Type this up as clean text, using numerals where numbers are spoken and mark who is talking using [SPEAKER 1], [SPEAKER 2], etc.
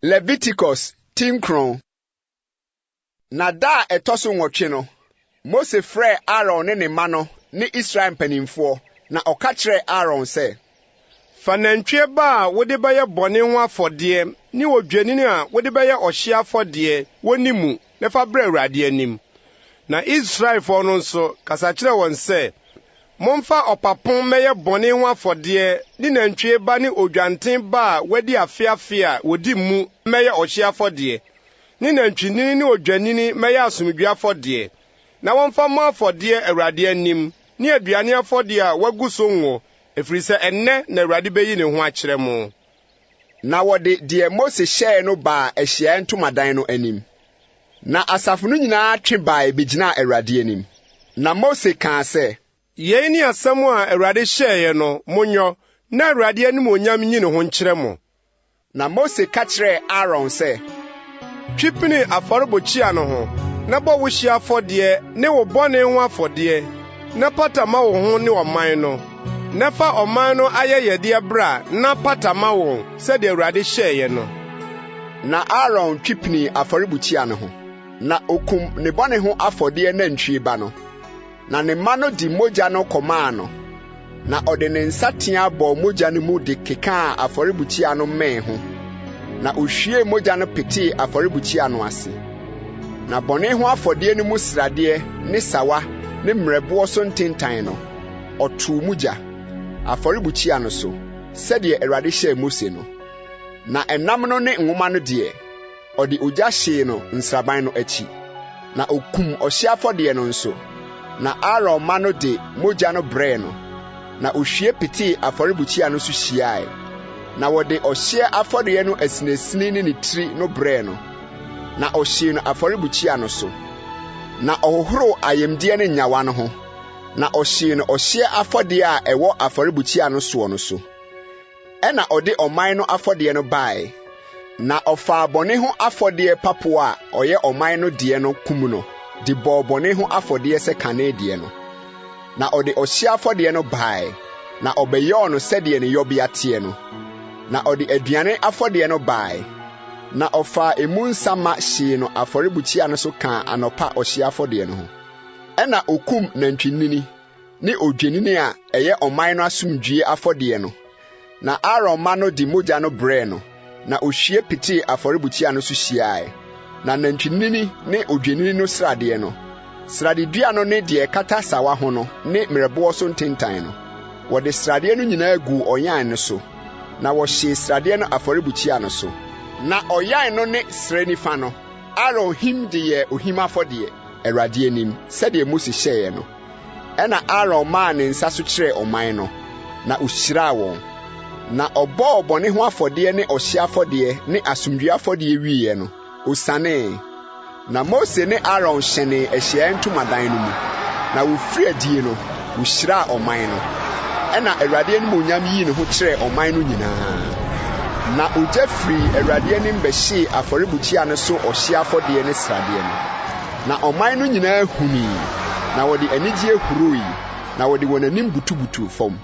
[SPEAKER 1] Leviticus Tinkron. Na da etoso nwotwe no, Mose frɛ Aaron ne ne ma no ne Israel mpanimfo na ɔka kyerɛ Aaron sɛ,
[SPEAKER 2] fa nantwie ba a wode bɛyɛ bɔne ho afɔdeɛ ne odwennini a wode bɛyɛ ɔhye afɔdeɛ woni mu na fa brɛ Awurade anim. Na Israelfo no nso kasa kyerɛ wɔn sɛ, momfa ɔpapon mɛyɛ bɔne ho afɔdeɛ ne nantwie ba ne odwanten ba a wadi afeafe a wodi mu mɛyɛ ɔhye afɔdeɛ ne nantwinini ne odwannini mɛyɛ asomdwe afɔdeɛ. Na wɔmfa mo afɔdeɛ Awurade anim ne aduane afɔdeɛ a wagu so ngo, efiri sɛ ɛnnɛ na Awurade beyi ne ho akyerɛ mo.
[SPEAKER 1] Na wɔde deɛ Mose hyɛɛ no baa Ahyiae Ntomadan no anim. Na asafo no nyinaa twe baa begyina Awurade anim. Na Mose kaa sɛ,
[SPEAKER 2] yei ni asɛm a Awurade hyɛeɛ no, monyɔ, na Awurade anim onyam nyi ne ho nkyerɛ mo.
[SPEAKER 1] Na Mose ka kyerɛɛ Aaron sɛ,
[SPEAKER 2] twipini afɔrebɔkyia no ho, na bɔ wo hye afɔdeɛ ne wo bɔne ho afɔdeɛ, na patama wo ho ne ɔman no, na fa ɔman no ayɛ yɛdeɛ bra na patama wo sɛdeɛ Awurade hyɛeɛ no.
[SPEAKER 1] Na Aaron twipini afɔrebɔkyia no ho, na okum ne bɔne ho afɔdeɛ nantwie ba no. Na ne ma no di mogya no kɔmaa no, na ɔde ne nsateaa bɔ mogya no mu de kekaa afɔrebɔkyia no mmɛn ho, na ohwie mogya no petee afɔrebɔkyia no ase. Na bɔne ho afɔdeɛ no mu sradeɛ ne sawa ne mmerɛboɔ so ntentan no, ɔtoo mogya afɔrebɔkyia no so, sɛdeɛ Awurade hyɛɛ Mose no. Na ɛnam no ne nwoma no deɛ, ɔde ogya hyee no nsraban no akyi. Na okum ɔhye afɔdeɛ no nso. Na Aaron ma no de mogya no brɛɛ no, na ohwie petee afɔrebɔkyia no so hyiae. Na wɔde ɔhye afɔdeɛ no asinesini ne ne tiri no brɛɛ no, na ɔhyee no afɔrebɔkyia no so. Na ɔhohoro ayamdeɛ ne nyawa no ho, na ɔhyee no ɔhye afɔdeɛ a ɛwɔ afɔrebɔkyia no soɔ no so. Ɛna ɔde ɔman no afɔdeɛ no bae, na ɔfaa bɔne ho afɔdeɛ papo a ɔyɛ ɔman no deɛ no kum no, de bɔɔ bɔne ho afɔdeɛ sɛ kane deɛ no. Na ɔde ɔhye afɔdeɛ no bae, na ɔbɛyɛɔ no sɛdeɛ ne yɔbea teɛ no. Na ɔde aduane afɔdeɛ no bae, na ɔfaa emu nsama hyee no afɔrebɔkyia no so kaa anɔpa ɔhye afɔdeɛ no ho. Ɛna okum nantwinini ne odwennini a ɛyɛ ɔman no asomdwie afɔdeɛ no. Na Aaron ma no de mogya no brɛɛ no, na ohwie petee afɔrebɔkyia no so hyiae. Na nantwinini ne odwennini no sradeɛ no, sradedua no ne deɛ kata sawa ho no ne mmerɛboɔ so ntentan no, wɔde sradeɛ no nyinaa gu ɔyan no so, na wɔhyee sradeɛ no afɔrebɔkyia no so. Na ɔyan no ne srɛ nifa no, Aaron him de yɛ ohim afɔdeɛ Awurade anim, sɛdeɛ Mose hyɛeɛ no. Ɛna Aaron maa ne nsa so kyerɛɛ ɔman no, na ohyiraa wɔn. Na ɔbɔɔ bɔne ho afɔdeɛ ne ɔhye afɔdeɛ ne asomdwoe afɔdeɛ wieɛ no, osanee. Na Mose ne Aaron hyɛnee Ahyiae Ntomadan no mu, na wofiri adie no, wohyiraa ɔman no. Ɛna Awurade anim onyam yii ne ho kyerɛɛ ɔman no nyinaa. Na ogya firi Awurade anim bɛhyee afɔrebɔkyia no so ɔhye afɔdeɛ ne sradeɛ no. Na ɔman no nyinaa hunii, na wɔde anigye huroe, na wɔde wɔn anim butubutu fam.